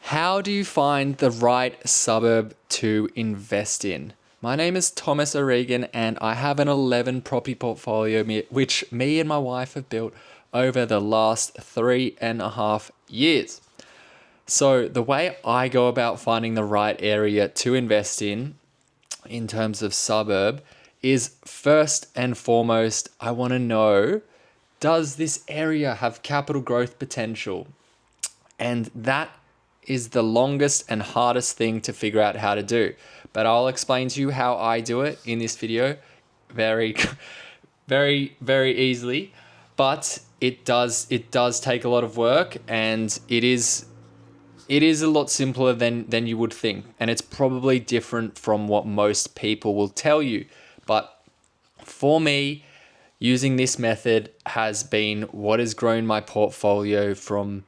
How do you find the right suburb to invest in? My name is Thomas O'Regan and I have an 11 property portfolio which me and my wife have built over the last 3.5 years. So the way I go about finding the right area to invest in terms of suburb, is first and foremost, I want to know, does this area have capital growth potential? And that is the longest and hardest thing to figure out how to do. But I'll explain to you how I do it in this video very, very easily. But it does take a lot of work, and it is a lot simpler than you would think. And it's probably different from what most people will tell you. But for me, using this method has been what has grown my portfolio from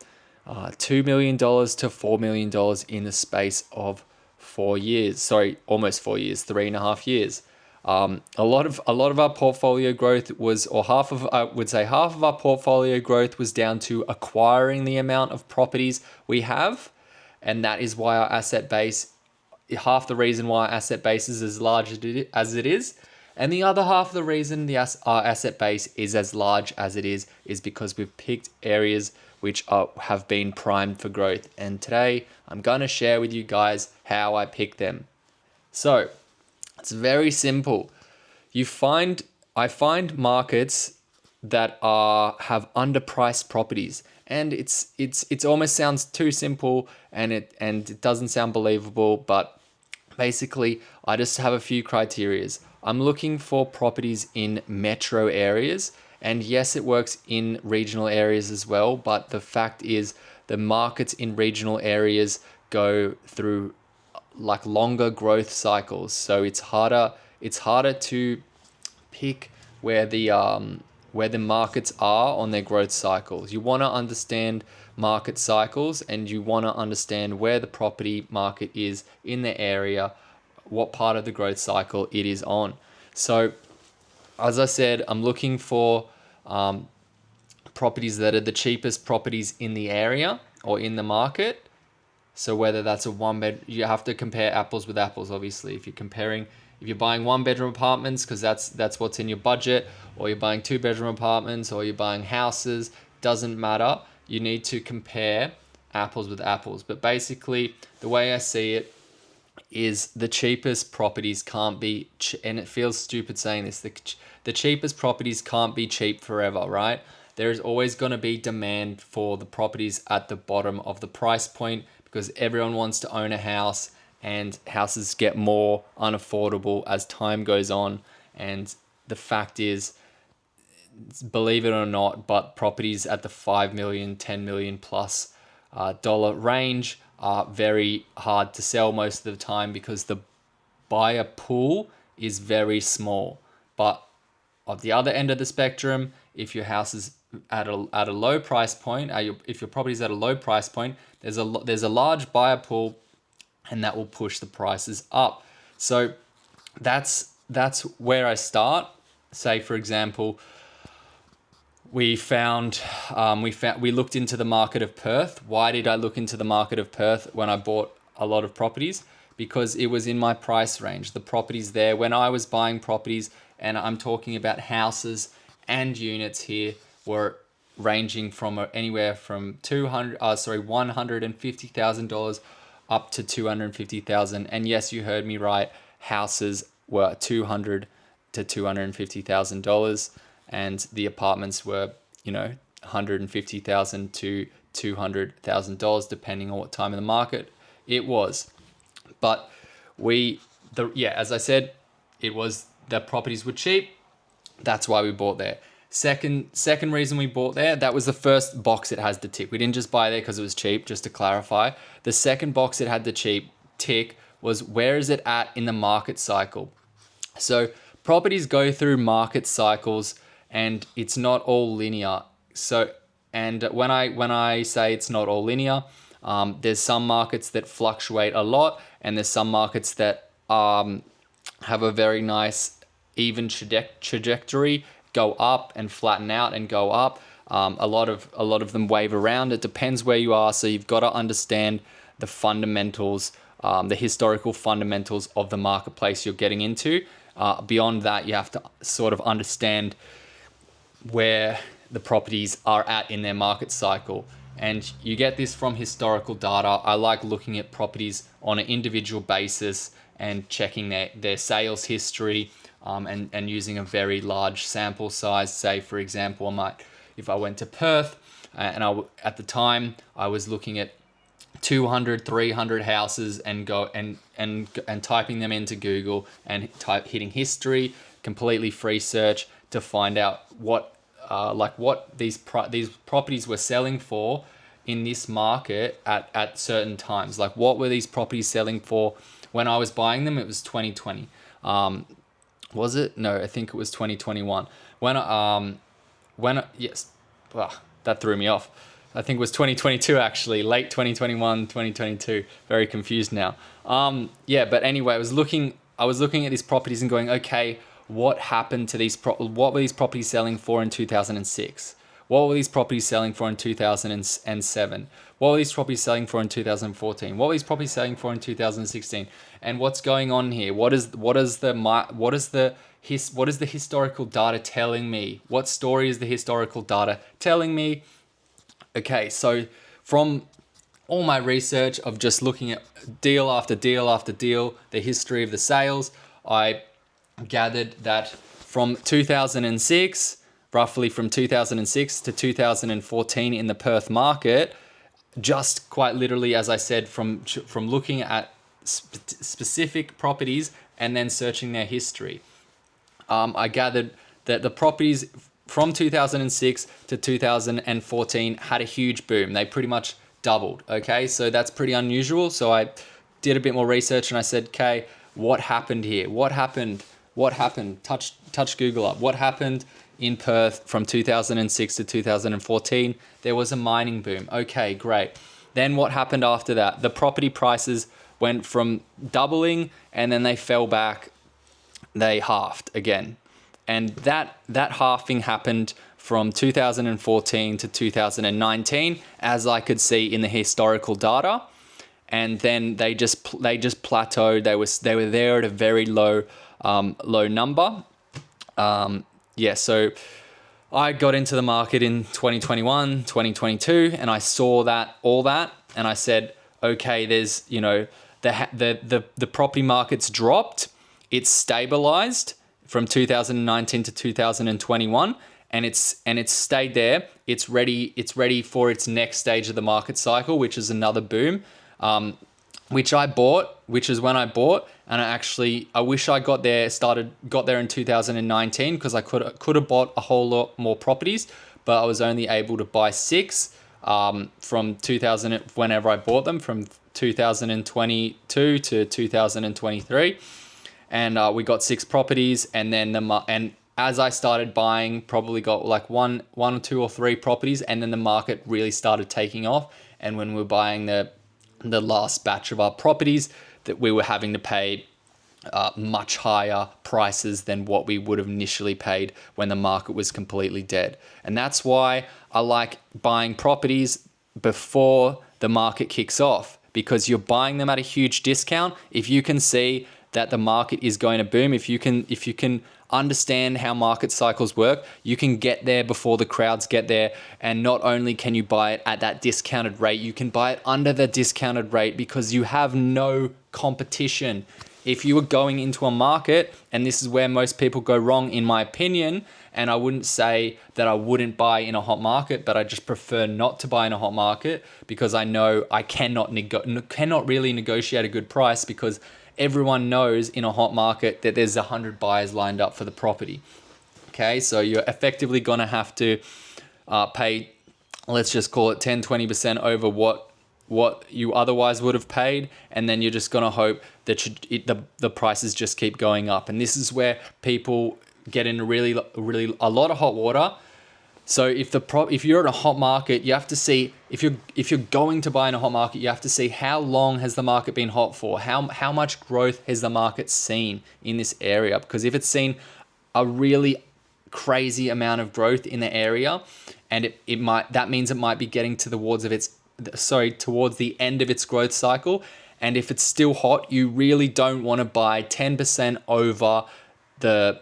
$2 million to $4 million in the space of 4 years. Sorry, almost 4 years, 3.5 years. A lot of our portfolio growth was, or half of our portfolio growth was down to acquiring the amount of properties we have, and that is why our asset base, half the reason why our asset base is as large as it is. And the other half of the reason our asset base is as large as it is because we've picked areas which have been primed for growth. And today I'm going to share with you guys how I pick them. So it's very simple. I find markets that have underpriced properties, and it's almost sounds too simple, and it doesn't sound believable, but basically I just have a few criterias. I'm looking for properties in metro areas, and yes, it works in regional areas as well, but the fact is the markets in regional areas go through like longer growth cycles, so it's harder to pick where the markets are on their growth cycles. You want to understand market cycles, and you want to understand where the property market is in the area, what part of the growth cycle it is on. So as I said, I'm looking for properties that are the cheapest properties in the area or in the market. So whether that's a one bed, you have to compare apples with apples, obviously. If you're buying 1-bedroom apartments because that's what's in your budget, or you're buying 2-bedroom apartments, or you're buying houses, doesn't matter. You need to compare apples with apples. But basically, the way I see it is the cheapest properties can't be, and it feels stupid saying this, the cheapest properties can't be cheap forever, right? There's always going to be demand for the properties at the bottom of the price point, because everyone wants to own a house, and houses get more unaffordable as time goes on. And the fact is, believe it or not, but properties at the 5 million, 10 million plus dollar range are very hard to sell most of the time because the buyer pool is very small. But at the other end of the spectrum, if your house is at a low price point, if your property is at a low price point, there's a large buyer pool, and that will push the prices up. So that's where I start. Say for example, we looked into the market of Perth. Why did I look into the market of Perth when I bought a lot of properties? Because it was in my price range. The properties there, when I was buying properties, and I'm talking about houses and units here, were ranging from anywhere from $150,000 up to $250,000. And yes, you heard me right. Houses were $200,000 to $250,000, and the apartments were, $150,000 to $200,000, depending on what time of the market it was. But as I said, it was the properties were cheap. That's why we bought there. Second reason we bought there, that was the first box it has to tick. We didn't just buy there because it was cheap, just to clarify. The second box it had to tick was, where is it at in the market cycle? So properties go through market cycles, and it's not all linear. So, and when I say it's not all linear, there's some markets that fluctuate a lot, and there's some markets that have a very nice even trajectory, go up and flatten out and go up. A lot of them wave around. It depends where you are, so you've got to understand the fundamentals, the historical fundamentals of the marketplace you're getting into. Beyond that, you have to sort of understand where the properties are at in their market cycle. And you get this from historical data. I like looking at properties on an individual basis and checking their sales history, and using a very large sample size. Say, for example, if I went to Perth, at the time I was looking at 200, 300 houses and typing them into Google and hitting history, completely free search, to find out what these properties were selling for in this market at certain times. Like, what were these properties selling for when I was buying them? It was 2020. Was it? No, I think it was 2021. Yes, that threw me off. I think it was 2022 actually, late 2021, 2022. Very confused now. But anyway, I was looking at these properties and going, okay, what happened to what were these properties selling for in 2006? What were these properties selling for in 2007? What were these properties selling for in 2014? What were these properties selling for in 2016? And what's going on here? What is the historical data telling me? What story is the historical data telling me? Okay, so from all my research of just looking at deal after deal after deal, the history of the sales, I gathered that from 2006, roughly from 2006 to 2014 in the Perth market, just quite literally, as I said, from looking at specific properties and then searching their history, I gathered that the properties from 2006 to 2014 had a huge boom. They pretty much doubled. Okay, so that's pretty unusual. So I did a bit more research and I said, okay, what happened here? What happened? Touch Google up. What happened in Perth from 2006 to 2014? There was a mining boom. Okay, great. Then what happened after that? The property prices went from doubling and then they fell back. They halved again. And that halving happened from 2014 to 2019, as I could see in the historical data. And then they just plateaued. They were there at a very low number. So I got into the market in 2021, 2022, and I saw all that, and I said, okay, there's, the property market's dropped, it's stabilized from 2019 to 2021, and it's stayed there. It's ready for its next stage of the market cycle, which is another boom. Which is when I bought, and I wish I got there in 2019, because I could have bought a whole lot more properties, but I was only able to buy 6 from 2000 whenever I bought them, from 2022 to 2023, and we got 6 properties, and then as I started buying, probably got like one or 2 or 3 properties, and then the market really started taking off, and when we were buying the last batch of our properties, that we were having to pay much higher prices than what we would have initially paid when the market was completely dead. And that's why I like buying properties before the market kicks off, because you're buying them at a huge discount. If you can see that the market is going to boom, if you can understand how market cycles work, you can get there before the crowds get there. And not only can you buy it at that discounted rate, you can buy it under the discounted rate, because you have no competition. If you were going into a market, and this is where most people go wrong in my opinion, and I wouldn't say that I wouldn't buy in a hot market, but I just prefer not to buy in a hot market, because I know I cannot really negotiate a good price, because everyone knows in a hot market that there's 100 buyers lined up for the property. Okay, so you're effectively going to have to pay, let's just call it 10-20% over what you otherwise would have paid, and then you're just going to hope that the prices just keep going up. And this is where people get in really a lot of hot water. So if you're in a hot market, you have to see, if you're going to buy in a hot market, you have to see how long has the market been hot for, how much growth has the market seen in this area. Because if it's seen a really crazy amount of growth in the area, and that means it might be getting towards towards the end of its growth cycle. And if it's still hot, you really don't want to buy 10% over the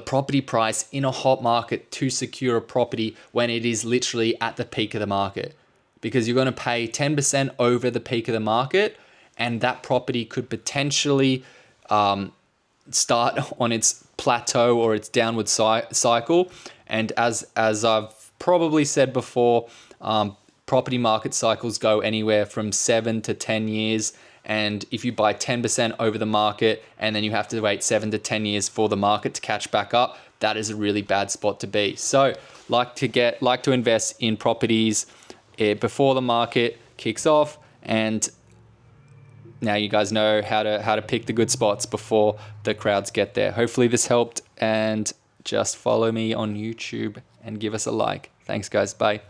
property price in a hot market to secure a property when it is literally at the peak of the market, because you're going to pay 10% over the peak of the market, and that property could potentially start on its plateau or its downward cycle. And as I've probably said before, property market cycles go anywhere from 7 to 10 years. And if you buy 10% over the market and then you have to wait 7 to 10 years for the market to catch back up, that is a really bad spot to be. So like to invest in properties before the market kicks off. And now you guys know how to pick the good spots before the crowds get there. Hopefully this helped, and just follow me on YouTube and give us a like. Thanks guys. Bye.